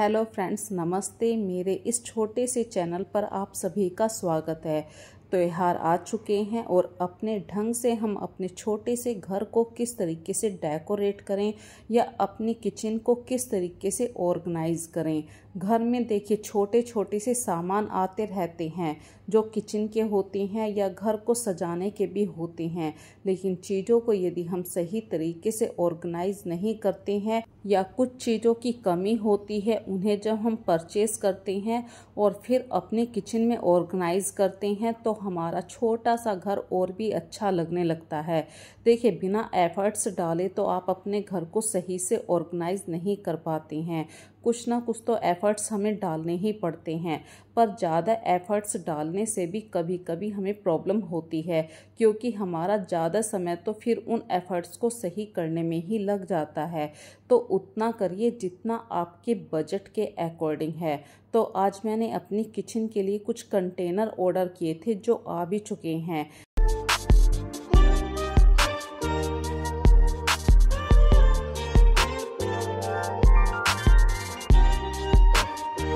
Hello friends, नमस्ते। मेरे इस छोटे से चैनल पर आप सभी का स्वागत है। त्योहार आ चुके हैं और अपने ढंग से हम अपने छोटे से घर को किस तरीके से डेकोरेट करें या अपनी किचन को किस तरीके से ऑर्गेनाइज करें। घर में देखिए छोटे छोटे से सामान आते रहते हैं जो किचन के होते हैं या घर को सजाने के भी होते हैं, लेकिन चीज़ों को यदि हम सही तरीके से ऑर्गेनाइज नहीं करते हैं या कुछ चीज़ों की कमी होती है, उन्हें जब हम परचेज करते हैं और फिर अपने किचन में ऑर्गेनाइज करते हैं तो हमारा छोटा सा घर और भी अच्छा लगने लगता है। देखिए, बिना एफर्ट्स डाले तो आप अपने घर को सही से ऑर्गेनाइज नहीं कर पाते हैं। कुछ ना कुछ तो एफर्ट्स हमें डालने ही पड़ते हैं, पर ज़्यादा एफर्ट्स डालने से भी कभी कभी हमें प्रॉब्लम होती है, क्योंकि हमारा ज़्यादा समय तो फिर उन एफर्ट्स को सही करने में ही लग जाता है। तो उतना करिए जितना आपके बजट के अकॉर्डिंग है। तो आज मैंने अपनी किचन के लिए कुछ कंटेनर ऑर्डर किए थे जो आ भी चुके हैं।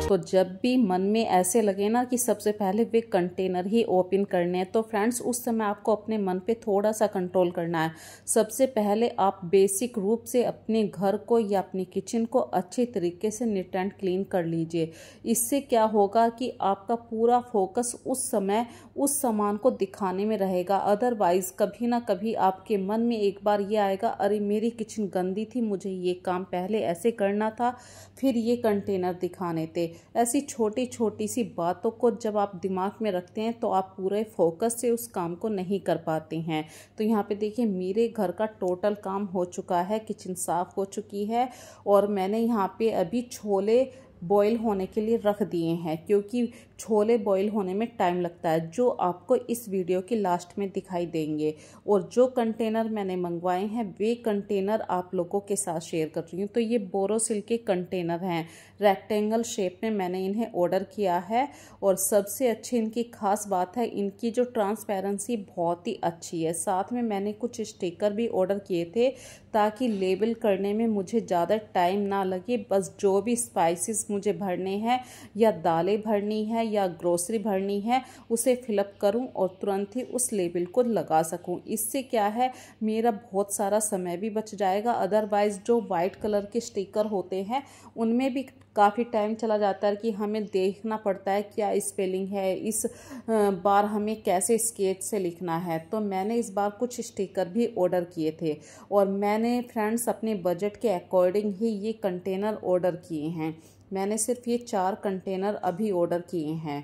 तो जब भी मन में ऐसे लगे ना कि सबसे पहले वे कंटेनर ही ओपन करने हैं, तो फ्रेंड्स उस समय आपको अपने मन पे थोड़ा सा कंट्रोल करना है। सबसे पहले आप बेसिक रूप से अपने घर को या अपनी किचन को अच्छी तरीके से नीट एंड क्लीन कर लीजिए। इससे क्या होगा कि आपका पूरा फोकस उस समय उस सामान को दिखाने में रहेगा। अदरवाइज कभी ना कभी आपके मन में एक बार ये आएगा, अरे मेरी किचन गंदी थी, मुझे ये काम पहले ऐसे करना था, फिर ये कंटेनर दिखाने थे। ऐसी छोटी छोटी सी बातों को जब आप दिमाग में रखते हैं तो आप पूरे फोकस से उस काम को नहीं कर पाते हैं। तो यहाँ पे देखिए, मेरे घर का टोटल काम हो चुका है, किचन साफ हो चुकी है और मैंने यहाँ पे अभी छोले बॉईल होने के लिए रख दिए हैं, क्योंकि छोले बॉईल होने में टाइम लगता है, जो आपको इस वीडियो के लास्ट में दिखाई देंगे। और जो कंटेनर मैंने मंगवाए हैं वे कंटेनर आप लोगों के साथ शेयर कर रही हूँ। तो ये बोरोसिल के कंटेनर हैं, रेक्टेंगल शेप में मैंने इन्हें ऑर्डर किया है। और सबसे अच्छी इनकी खास बात है, इनकी जो ट्रांसपेरेंसी बहुत ही अच्छी है। साथ में मैंने कुछ स्टिकर भी ऑर्डर किए थे ताकि लेबल करने में मुझे ज़्यादा टाइम ना लगे। बस जो भी स्पाइसेस मुझे भरने हैं या दालें भरनी है या ग्रोसरी भरनी है, उसे फिलअप करूं और तुरंत ही उस लेबल को लगा सकूं। इससे क्या है, मेरा बहुत सारा समय भी बच जाएगा। अदरवाइज जो वाइट कलर के स्टिकर होते हैं उनमें भी काफ़ी टाइम चला जाता है कि हमें देखना पड़ता है क्या स्पेलिंग है, इस बार हमें कैसे स्केच से लिखना है। तो मैंने इस बार कुछ स्टिकर भी ऑर्डर किए थे और मैंने फ्रेंड्स अपने बजट के अकॉर्डिंग ही ये कंटेनर ऑर्डर किए हैं। मैंने सिर्फ ये 4 कंटेनर अभी ऑर्डर किए हैं।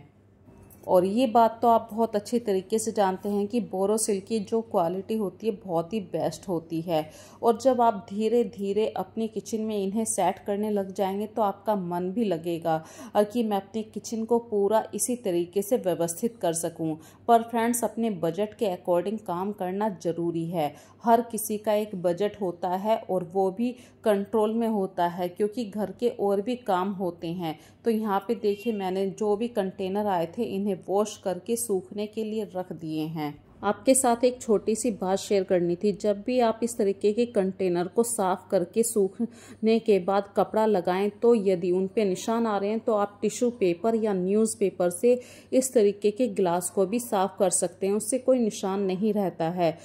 और ये बात तो आप बहुत अच्छी तरीके से जानते हैं कि बोरोसिल की जो क्वालिटी होती है बहुत ही बेस्ट होती है। और जब आप धीरे धीरे अपनी किचन में इन्हें सेट करने लग जाएंगे तो आपका मन भी लगेगा और कि मैं अपनी किचन को पूरा इसी तरीके से व्यवस्थित कर सकूं। पर फ्रेंड्स, अपने बजट के अकॉर्डिंग काम करना ज़रूरी है। हर किसी का एक बजट होता है और वो भी कंट्रोल में होता है, क्योंकि घर के और भी काम होते हैं। तो यहाँ पे देखिए, मैंने जो भी कंटेनर आए थे इन्हें वॉश करके सूखने के लिए रख दिए हैं। आपके साथ एक छोटी सी बात शेयर करनी थी। जब भी आप इस तरीके के कंटेनर को साफ करके सूखने के बाद कपड़ा लगाएं, तो यदि उन पे निशान आ रहे हैं तो आप टिश्यू पेपर या न्यूज़पेपर से इस तरीके के ग्लास को भी साफ कर सकते हैं, उससे कोई निशान नहीं रहता है।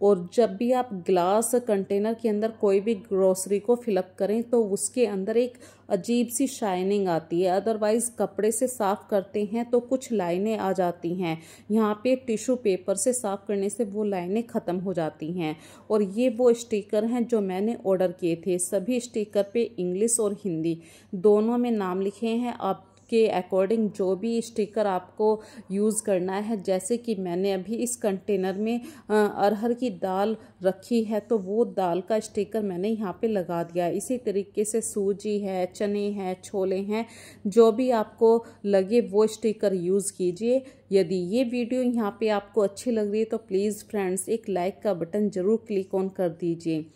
और जब भी आप ग्लास कंटेनर के अंदर कोई भी ग्रोसरी को फिलअप करें तो उसके अंदर एक अजीब सी शाइनिंग आती है। अदरवाइज कपड़े से साफ करते हैं तो कुछ लाइनें आ जाती हैं, यहाँ पे टिश्यू पेपर से साफ करने से वो लाइनें ख़त्म हो जाती हैं। और ये वो स्टिकर हैं जो मैंने ऑर्डर किए थे। सभी स्टिकर पे इंग्लिश और हिंदी दोनों में नाम लिखे हैं। आप के अकॉर्डिंग जो भी स्टिकर आपको यूज़ करना है, जैसे कि मैंने अभी इस कंटेनर में अरहर की दाल रखी है तो वो दाल का स्टिकर मैंने यहाँ पे लगा दिया। इसी तरीके से सूजी है, चने हैं, छोले हैं, जो भी आपको लगे वो स्टिकर यूज़ कीजिए। यदि ये वीडियो यहाँ पे आपको अच्छी लग रही है तो प्लीज़ फ्रेंड्स एक लाइक का बटन ज़रूर क्लिक ऑन कर दीजिए।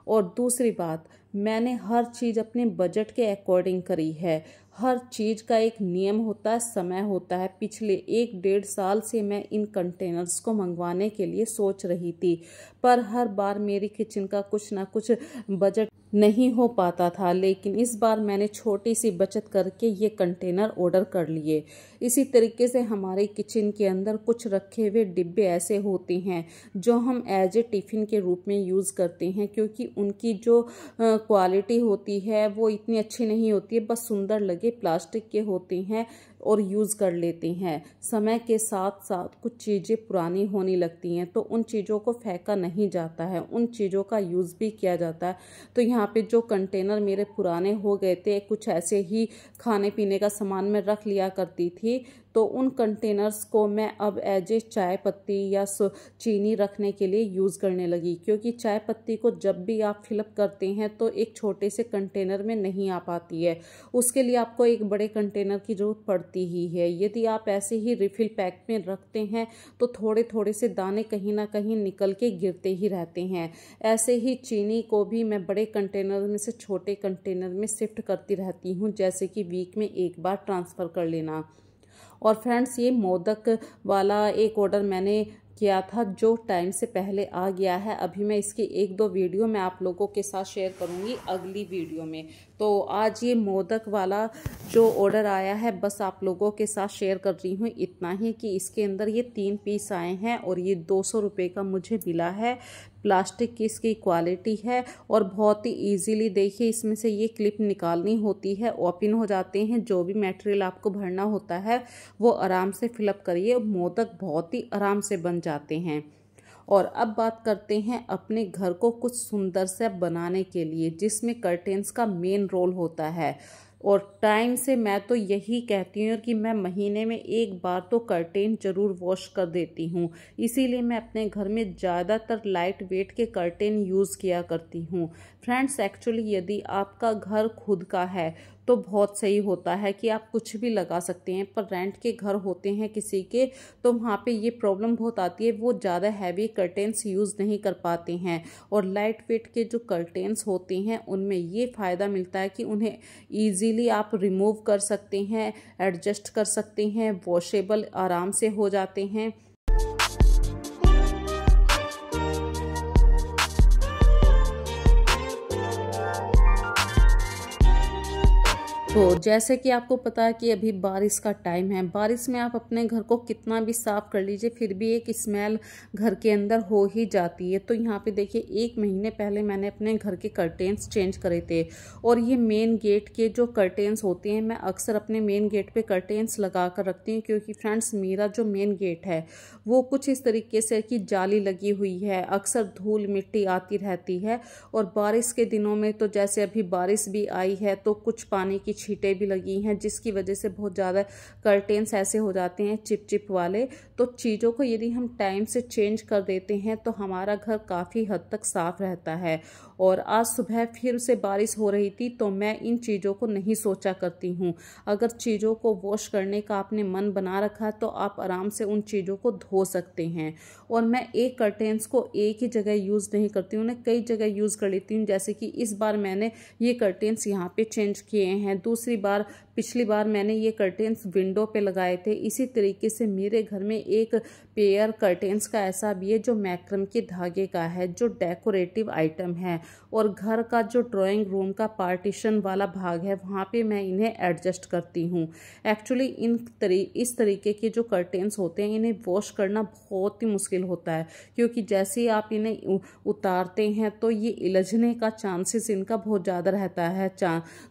और दूसरी बात, मैंने हर चीज़ अपने बजट के अकॉर्डिंग करी है। हर चीज़ का एक नियम होता है, समय होता है। पिछले 1-1.5 साल से मैं इन कंटेनर्स को मंगवाने के लिए सोच रही थी, पर हर बार मेरी किचन का कुछ ना कुछ बजट नहीं हो पाता था। लेकिन इस बार मैंने छोटी सी बचत करके ये कंटेनर ऑर्डर कर लिए। इसी तरीके से हमारे किचन के अंदर कुछ रखे हुए डिब्बे ऐसे होते हैं जो हम एज ए टिफ़िन के रूप में यूज़ करते हैं, क्योंकि उनकी जो क्वालिटी होती है वो इतनी अच्छी नहीं होती है, बस सुंदर लगे, प्लास्टिक के होते हैं और यूज़ कर लेते हैं। समय के साथ साथ कुछ चीज़ें पुरानी होने लगती हैं, तो उन चीज़ों को फेंका नहीं जाता है, उन चीज़ों का यूज़ भी किया जाता है। तो यहाँ पे जो कंटेनर मेरे पुराने हो गए थे, कुछ ऐसे ही खाने पीने का सामान में रख लिया करती थी, तो उन कंटेनर्स को मैं अब एज ए चाय पत्ती या चीनी रखने के लिए यूज़ करने लगी, क्योंकि चाय पत्ती को जब भी आप फिलअप करते हैं तो एक छोटे से कंटेनर में नहीं आ पाती है, उसके लिए आपको एक बड़े कंटेनर की ज़रूरत पड़ती ही है। यदि आप ऐसे ही रिफ़िल पैक में रखते हैं तो थोड़े थोड़े से दाने कहीं ना कहीं निकल के गिरते ही रहते हैं। ऐसे ही चीनी को भी मैं बड़े कंटेनर में से छोटे कंटेनर में शिफ्ट करती रहती हूँ, जैसे कि वीक में एक बार ट्रांसफ़र कर लेना। और फ्रेंड्स, ये मोदक वाला एक ऑर्डर मैंने किया था जो टाइम से पहले आ गया है। अभी मैं इसकी 1-2 वीडियो मैं आप लोगों के साथ शेयर करूंगी अगली वीडियो में। तो आज ये मोदक वाला जो ऑर्डर आया है, बस आप लोगों के साथ शेयर कर रही हूँ इतना ही कि इसके अंदर ये 3 पीस आए हैं और ये 200 रुपये का मुझे मिला है। प्लास्टिक की इसकी क्वालिटी है और बहुत ही इजीली, देखिए, इसमें से ये क्लिप निकालनी होती है, ओपन हो जाते हैं। जो भी मटेरियल आपको भरना होता है वो आराम से फिलअप करिए, मोदक बहुत ही आराम से बन जाते हैं। और अब बात करते हैं अपने घर को कुछ सुंदर से बनाने के लिए, जिसमें कर्टेन्स का मेन रोल होता है। और टाइम से मैं तो यही कहती हूँ कि मैं महीने में एक बार तो कर्टेन ज़रूर वॉश कर देती हूँ। इसीलिए मैं अपने घर में ज़्यादातर लाइट वेट के कर्टेन यूज़ किया करती हूँ। फ्रेंड्स, एक्चुअली यदि आपका घर खुद का है तो बहुत सही होता है कि आप कुछ भी लगा सकते हैं, पर रेंट के घर होते हैं किसी के, तो वहाँ पे ये प्रॉब्लम बहुत आती है, वो ज़्यादा हैवी कर्टेन्स यूज़ नहीं कर पाते हैं। और लाइट वेट के जो कर्टेन्स होते हैं उनमें ये फ़ायदा मिलता है कि उन्हें ईजीली आप रिमूव कर सकते हैं, एडजस्ट कर सकते हैं, वॉशेबल आराम से हो जाते हैं। तो जैसे कि आपको पता है कि अभी बारिश का टाइम है, बारिश में आप अपने घर को कितना भी साफ कर लीजिए फिर भी एक स्मेल घर के अंदर हो ही जाती है। तो यहाँ पे देखिए, 1 महीने पहले मैंने अपने घर के कर्टेन्स चेंज करे थे। और ये मेन गेट के जो कर्टेन्स होते हैं, मैं अक्सर अपने मेन गेट पे कर्टेन्स लगा कर रखती हूँ, क्योंकि फ्रेंड्स मेरा जो मेन गेट है वो कुछ इस तरीके से कि जाली लगी हुई है, अक्सर धूल मिट्टी आती रहती है। और बारिश के दिनों में तो जैसे अभी बारिश भी आई है तो कुछ पानी की छींटें भी लगी हैं, जिसकी वजह से बहुत ज़्यादा कर्टेन्स ऐसे हो जाते हैं चिप चिप वाले। तो चीज़ों को यदि हम टाइम से चेंज कर देते हैं तो हमारा घर काफ़ी हद तक साफ रहता है। और आज सुबह फिर से बारिश हो रही थी तो मैं इन चीज़ों को नहीं सोचा करती हूँ। अगर चीज़ों को वॉश करने का आपने मन बना रखा है तो आप आराम से उन चीज़ों को धो सकते हैं। और मैं एक कर्टेन्स को एक ही जगह यूज़ नहीं करती हूँ, उन्हें कई जगह यूज़ कर लेती हूँ। जैसे कि इस बार मैंने ये कर्टेन्स यहाँ पे चेंज किए हैं, दूसरी बार, पिछली बार मैंने ये कर्टेन्स विंडो पे लगाए थे। इसी तरीके से मेरे घर में एक पेयर कर्टेन्स का ऐसा भी है जो मैक्रम के धागे का है, जो डेकोरेटिव आइटम है। और घर का जो ड्राइंग रूम का पार्टीशन वाला भाग है वहाँ पे मैं इन्हें एडजस्ट करती हूँ। एक्चुअली इस तरीके के जो कर्टेन्स होते हैं इन्हें वॉश करना बहुत ही मुश्किल होता है, क्योंकि जैसे ही आप इन्हें उतारते हैं तो ये इलझने का चांसेस इनका बहुत ज़्यादा रहता है।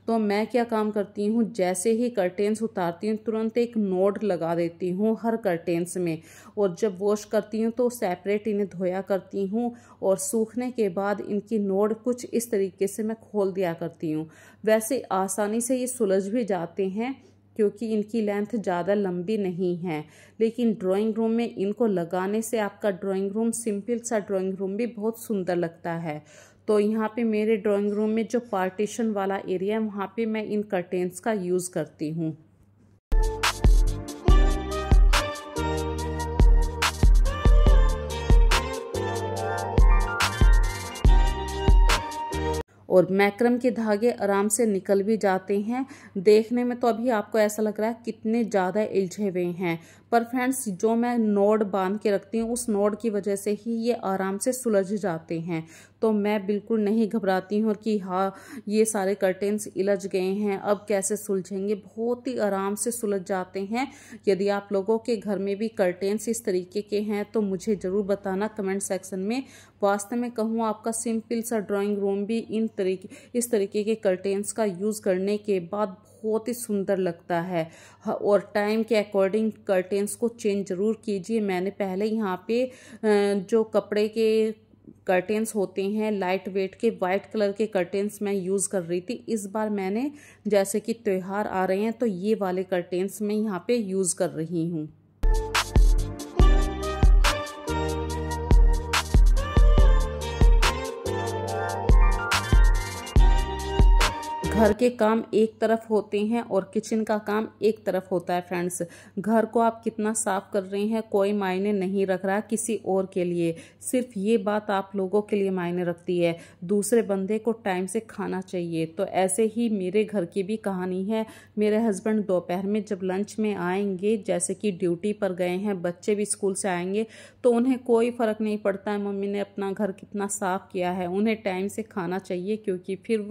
तो मैं क्या काम करती हूँ, जैसे ही कर्टेन्स उतारती हूँ तुरंत एक नोड लगा देती हूँ हर कर्टेन्स में। और जब वॉश करती हूँ तो सेपरेट इन्हें धोया करती हूँ, और सूखने के बाद इनकी नोड कुछ इस तरीके से मैं खोल दिया करती हूँ। वैसे आसानी से ये सुलझ भी जाते हैं क्योंकि इनकी लेंथ ज़्यादा लंबी नहीं है, लेकिन ड्राइंग रूम में इनको लगाने से आपका ड्राइंग रूम, सिंपल सा ड्राइंग रूम भी बहुत सुंदर लगता है। तो यहाँ पे मेरे ड्राइंग रूम में जो पार्टीशन वाला एरिया है वहाँ पे मैं इन कर्टेन्स का यूज़ करती हूँ। और मैक्रम के धागे आराम से निकल भी जाते हैं। देखने में तो अभी आपको ऐसा लग रहा है कितने ज़्यादा इलझे हुए हैं, पर फ्रेंड्स जो मैं नोड बांध के रखती हूँ उस नोड की वजह से ही ये आराम से सुलझ जाते हैं। तो मैं बिल्कुल नहीं घबराती हूँ कि हाँ ये सारे कर्टेन्स इलझ गए हैं अब कैसे सुलझेंगे, बहुत ही आराम से सुलझ जाते हैं। यदि आप लोगों के घर में भी कर्टेन्स इस तरीके के हैं तो मुझे ज़रूर बताना कमेंट सेक्शन में। वास्तव में कहूँ आपका सिंपल सा ड्राइंग रूम भी इस तरीके के कर्टेन्स का यूज़ करने के बाद बहुत ही सुंदर लगता है। और टाइम के अकॉर्डिंग कर्टेन्स को चेंज ज़रूर कीजिए। मैंने पहले यहाँ पे जो कपड़े के कर्टेन्स होते हैं लाइट वेट के वाइट कलर के कर्टेन्स मैं यूज़ कर रही थी। इस बार मैंने जैसे कि त्योहार आ रहे हैं तो ये वाले कर्टेन्स मैं यहाँ पे यूज़ कर रही हूँ। घर के काम एक तरफ होते हैं और किचन का काम एक तरफ होता है फ्रेंड्स। घर को आप कितना साफ कर रहे हैं कोई मायने नहीं रख रहा किसी और के लिए, सिर्फ ये बात आप लोगों के लिए मायने रखती है। दूसरे बंदे को टाइम से खाना चाहिए। तो ऐसे ही मेरे घर की भी कहानी है। मेरे हस्बैंड दोपहर में जब लंच में आएंगे, जैसे कि ड्यूटी पर गए हैं, बच्चे भी स्कूल से आएंगे, तो उन्हें कोई फ़र्क नहीं पड़ता है मम्मी ने अपना घर कितना साफ़ किया है। उन्हें टाइम से खाना चाहिए क्योंकि फिर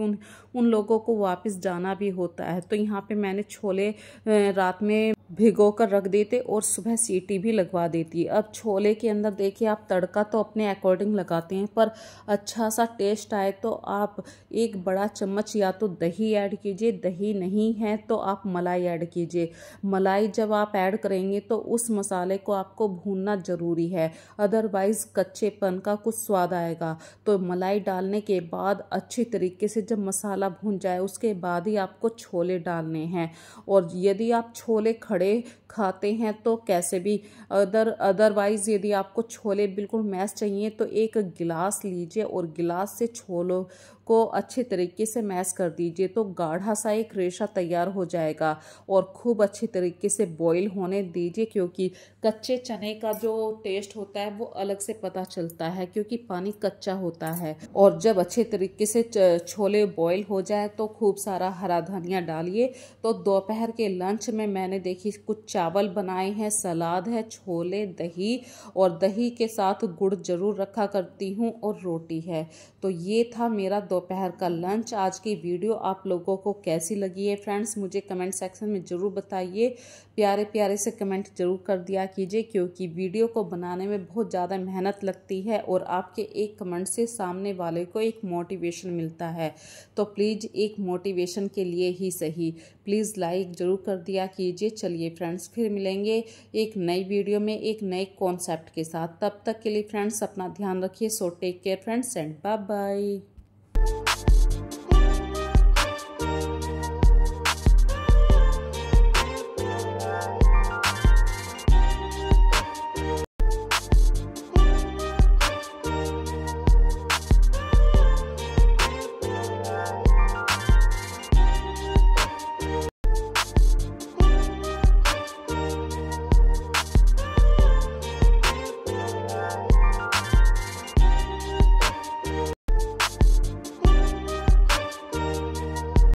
उन लोगों को वापस जाना भी होता है। तो यहाँ पे मैंने छोले रात में भिगो कर रख देते और सुबह सीटी भी लगवा देती। अब छोले के अंदर देखिए आप तड़का तो अपने अकॉर्डिंग लगाते हैं, पर अच्छा सा टेस्ट आए तो आप एक बड़ा चम्मच या तो दही ऐड कीजिए, दही नहीं है तो आप मलाई ऐड कीजिए। मलाई जब आप ऐड करेंगे तो उस मसाले को आपको भूनना ज़रूरी है, अदरवाइज़ कच्चेपन का कुछ स्वाद आएगा। तो मलाई डालने के बाद अच्छी तरीके से जब मसाला भून जाए उसके बाद ही आपको छोले डालने हैं। और यदि आप छोले खड़े खाते हैं तो कैसे भी, अदरवाइज यदि आपको छोले बिल्कुल मैश चाहिए तो एक गिलास लीजिए और गिलास से छोलों को अच्छे तरीके से मैश कर दीजिए, तो गाढ़ा सा एक रेशा तैयार हो जाएगा। और खूब अच्छी तरीके से बॉईल होने दीजिए क्योंकि कच्चे चने का जो टेस्ट होता है वो अलग से पता चलता है क्योंकि पानी कच्चा होता है। और जब अच्छे तरीके से छोले बॉईल हो जाए तो खूब सारा हरा धनिया डालिए। तो दोपहर के लंच में मैंने देखी कुछ चावल बनाए हैं, सलाद है, छोले, दही, और दही के साथ गुड़ जरूर रखा करती हूँ, और रोटी है। तो ये था मेरा दोपहर का लंच। आज की वीडियो आप लोगों को कैसी लगी है फ्रेंड्स मुझे कमेंट सेक्शन में ज़रूर बताइए। प्यारे प्यारे से कमेंट जरूर कर दिया कीजिए क्योंकि वीडियो को बनाने में बहुत ज़्यादा मेहनत लगती है और आपके एक कमेंट से सामने वाले को एक मोटिवेशन मिलता है। तो प्लीज़ एक मोटिवेशन के लिए ही सही प्लीज़ लाइक ज़रूर कर दिया कीजिए। चलिए फ्रेंड्स फिर मिलेंगे एक नई वीडियो में एक नए कॉन्सेप्ट के साथ। तब तक के लिए फ्रेंड्स अपना ध्यान रखिए। So take care friends and bye bye.